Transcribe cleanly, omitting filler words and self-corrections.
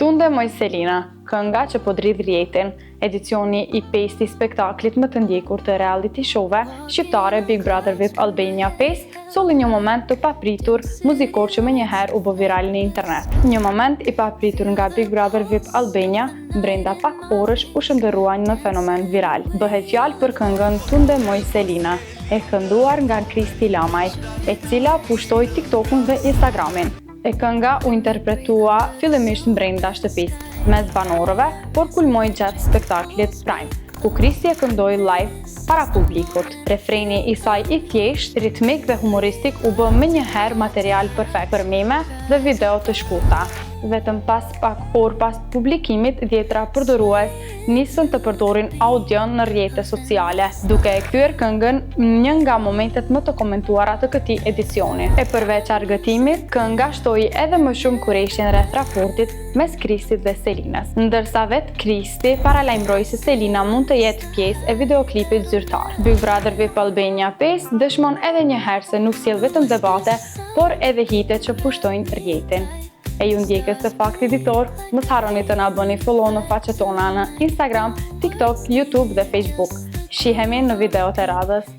Tunde moj Selina, kënga që po dridh rjetin, edicioni i 5 i spektaklit më të ndjekur të reality show-ve shqiptare Big Brother VIP Albania 5, solli një moment të papritur muzikor që menjëherë u bë viral në internet. Një moment i papritur nga Big Brother VIP Albania, brenda pak orësh u shndërrua në fenomen viral. Bëhet fjalë për këngën Tunde moj Selina, e kënduar nga Kristi Lamaj, e cila pushtoi TikTokun dhe Instagramin. E kënga u interpretua fillimisht brenda shtëpisë mes banorëve, por kulmoi gjatë spektaklit Prime, ku Kristi e këndoi live para publikut. Refreni i saj i thjesht, ritmik dhe humoristik u bë menjëherë material perfekt për meme dhe video të shkurta. Vetëm pas pak orë pas publikimit, dhjetra përdorues nisën të përdorin audion në rrjetet sociale, duke e kthyer këngën një nga momentet më të komentuara të këtij edicioni. E përveç argëtimit, kënga shtoi edhe më shumë kurreshjen rreth raportit mes Kristit dhe Selinës, ndërsa vetë Kristi paralajmëroi se Selina mund të jetë pjesë e videoklipit zyrtar. Big Brother VIP Albania 5 dëshmon edhe një herë se nuk sjell vetëm debate, por edhe hite që pushtojnë rrjetin. E ju ndjekës të Fakt Editor, mos harroni të na bëni follow në faqet tona në Instagram, TikTok, YouTube dhe Facebook. Shihemi në videot e radhës.